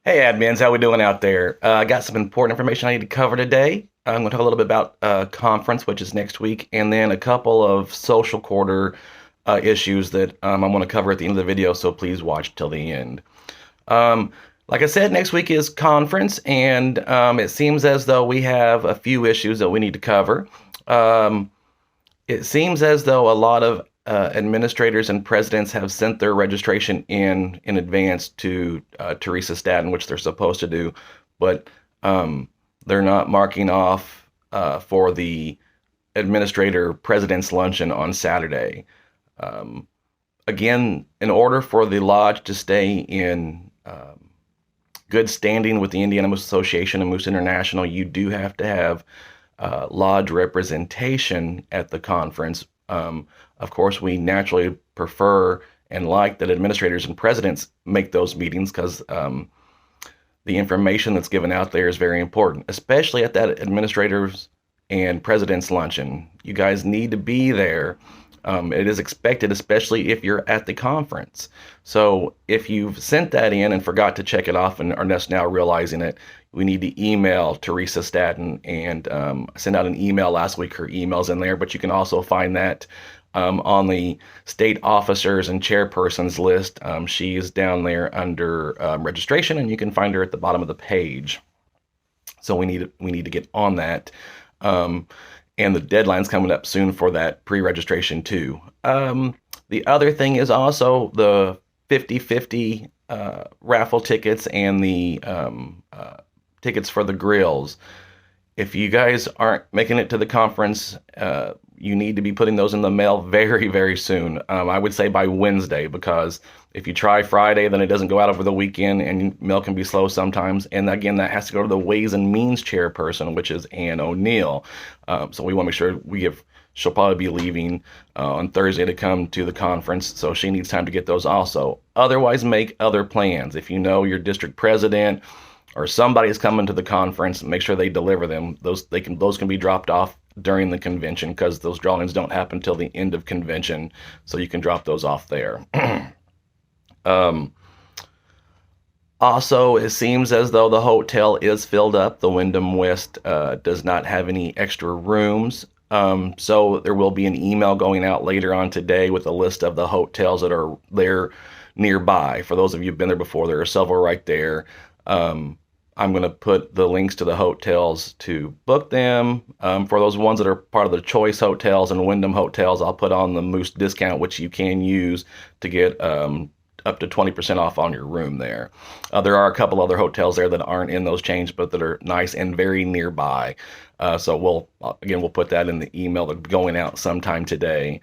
Hey, admins, how we doing out there? I got some important information I need to cover today. I'm going to talk a little bit about conference, which is next week, and then a couple of social quarter issues that I want to cover at the end of the video. So please watch till the end. Um, like I said, next week is conference, and it seems as though we have a few issues that we need to cover. Um, it seems as though a lot of administrators and presidents have sent their registration in advance to Teresa Staten, which they're supposed to do, but um, they're not marking off for the administrator president's luncheon on Saturday. Um, Again, in order for the lodge to stay in good standing with the Indiana Moose Association and Moose International, you do have to have lodge representation at the conference. Of course, we naturally prefer and like that administrators and presidents make those meetings because the information that's given out there is very important, especially at that administrators and president's luncheon. You guys need to be there. It is expected, especially if you're at the conference. So if you've sent that in and forgot to check it off and are just now realizing it, we need to email Teresa Staten and send out an email last week. Her email's in there, but you can also find that on the state officers and chairpersons list. She is down there under registration, and you can find her at the bottom of the page. So we need to get on that. And the deadline's coming up soon for that pre-registration too. The other thing is also the 50/50 raffle tickets and the tickets for the grills. If you guys aren't making it to the conference, you need to be putting those in the mail very, very soon. I would say by Wednesday, because if you try Friday, then it doesn't go out over the weekend, and mail can be slow sometimes. And again, that has to go to the Ways and Means chairperson, which is Ann O'Neill. So we want to make sure we give. She'll probably be leaving on Thursday to come to the conference, so she needs time to get those also. Otherwise, make other plans. If you know your district president or somebody is coming to the conference, make sure they deliver them. Those can be dropped off during the convention, because those drawings don't happen until the end of convention, so you can drop those off there. um, Also, it seems as though the hotel is filled up. The Wyndham West does not have any extra rooms. So there will be an email going out later on today with a list of the hotels that are there nearby. For those of you who've been there before, there are several right there. I'm going to put the links to the hotels to book them. For those ones that are part of the Choice Hotels and Wyndham Hotels, I'll put on the Moose discount, which you can use to get up to 20% off on your room there. There are a couple other hotels there that aren't in those chains, but that are nice and very nearby. So we'll put that in the email that's going out sometime today.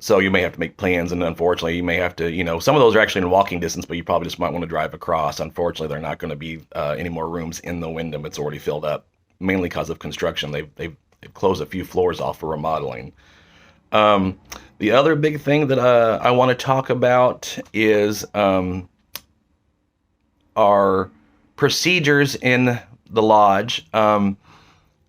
So you may have to make plans, and unfortunately, you may have to, some of those are actually in walking distance, but you probably just might want to drive across. Unfortunately, they're not going to be any more rooms in the Wyndham. It's already filled up, mainly because of construction. They've closed a few floors off for remodeling. The other big thing that I want to talk about is our procedures in the lodge.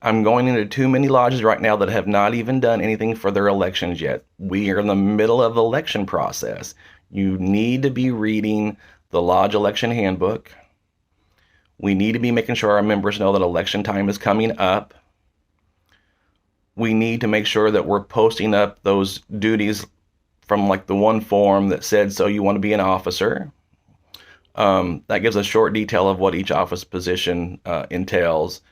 I'm going into too many lodges right now that have not even done anything for their elections yet. We are in the middle of the election process. You need to be reading the lodge election handbook. We need to be making sure our members know that election time is coming up. We need to make sure that we're posting up those duties from like the one form that said, so you want to be an officer. That gives a short detail of what each office position entails.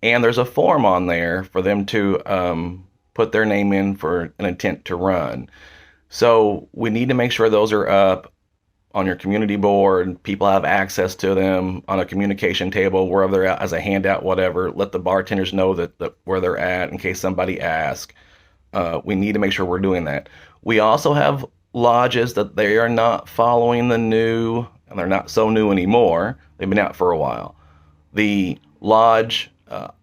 And there's a form on there for them to put their name in for an intent to run. So we need to make sure those are up on your community board. People have access to them on a communication table, wherever they're at, as a handout, whatever. Let the bartenders know that where they're at in case somebody asks. We need to make sure we're doing that. We also have lodges that they are not following the new, and they're not so new anymore. They've been out for a while. The lodge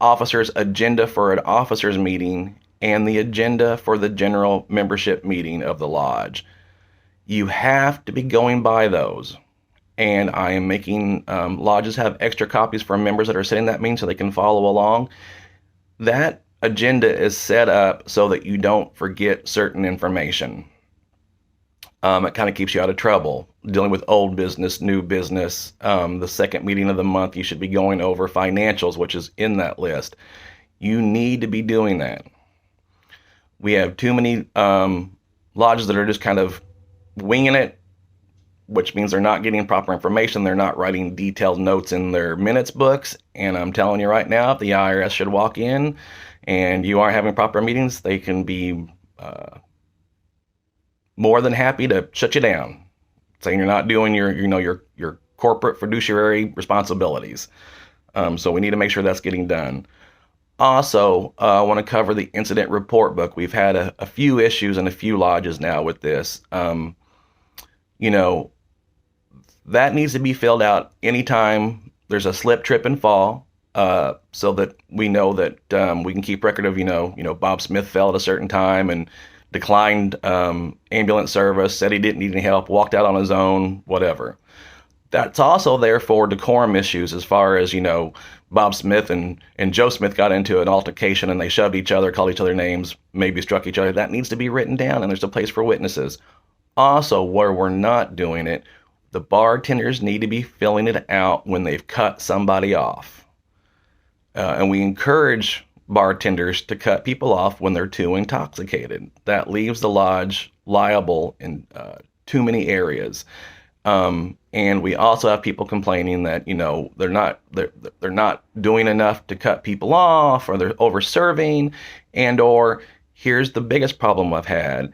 officers' agenda for an officers meeting and the agenda for the general membership meeting of the lodge. You have to be going by those. And I am making lodges have extra copies for members that are sitting that meeting so they can follow along. That agenda is set up so that you don't forget certain information. It kind of keeps you out of trouble. Dealing with old business, new business. The second meeting of the month, you should be going over financials, which is in that list. You need to be doing that. We have too many lodges that are just kind of winging it, which means they're not getting proper information. They're not writing detailed notes in their minutes books. And I'm telling you right now, if the IRS should walk in and you aren't having proper meetings, they can be more than happy to shut you down, saying you're not doing your corporate fiduciary responsibilities. So we need to make sure that's getting done. Also, I want to cover the incident report book. We've had a few issues in a few lodges now with this. You know, that needs to be filled out anytime there's a slip, trip, and fall, so that we know that we can keep record of, Bob Smith fell at a certain time and declined ambulance service, said he didn't need any help, walked out on his own, whatever. That's also there for decorum issues, as far as, Bob Smith and Joe Smith got into an altercation and they shoved each other, called each other names, maybe struck each other. That needs to be written down, and there's a place for witnesses. Also, where we're not doing it, the bartenders need to be filling it out when they've cut somebody off. And we encourage bartenders to cut people off when they're too intoxicated. That leaves the lodge liable in too many areas. And we also have people complaining that they're not doing enough to cut people off, or they're over serving, and or here's the biggest problem I've had.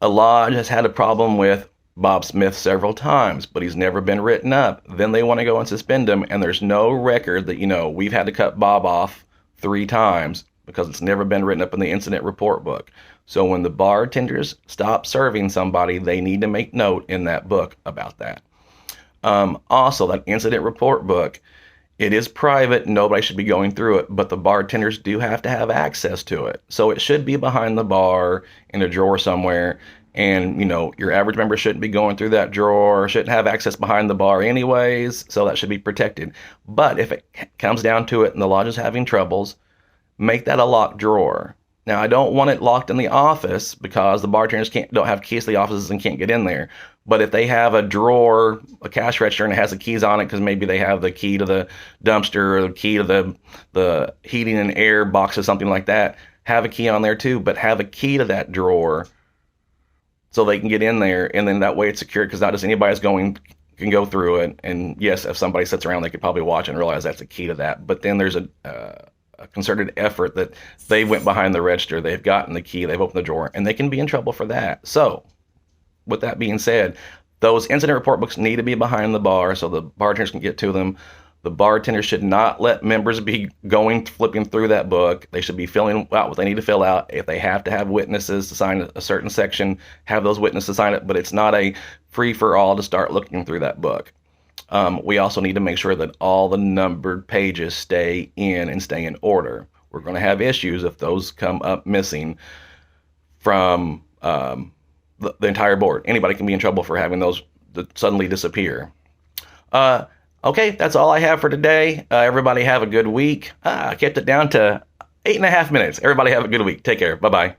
A lodge has had a problem with Bob Smith several times, but he's never been written up. Then they want to go and suspend him, and there's no record that, we've had to cut Bob off 3 times because it's never been written up in the incident report book. So when the bartenders stop serving somebody, they need to make note in that book about that. Also, that incident report book, it is private. Nobody should be going through it, but the bartenders do have to have access to it. So it should be behind the bar in a drawer somewhere. And, your average member shouldn't be going through that drawer, shouldn't have access behind the bar anyways. So that should be protected. But if it comes down to it and the lodge is having troubles, make that a locked drawer. Now, I don't want it locked in the office because the bartenders don't have keys to the offices and can't get in there. But if they have a drawer, a cash register, and it has the keys on it because maybe they have the key to the dumpster or the key to the heating and air box or something like that, have a key on there too, but have a key to that drawer so they can get in there, and then that way it's secure, because not just anybody can go through it. And yes, if somebody sits around, they could probably watch and realize that's a key to that. But then there's a concerted effort that they went behind the register, they've gotten the key, they've opened the drawer, and they can be in trouble for that. So with that being said, those incident report books need to be behind the bar so the bartenders can get to them. The bartenders should not let members be flipping through that book. They should be filling out what they need to fill out. If they have to have witnesses to sign a certain section, have those witnesses sign it, but it's not a free-for-all to start looking through that book. We also need to make sure that all the numbered pages stay in order. We're going to have issues if those come up missing from the entire board. Anybody can be in trouble for having those suddenly disappear. Okay, that's all I have for today. Everybody have a good week. I kept it down to 8.5 minutes. Everybody have a good week. Take care. Bye-bye.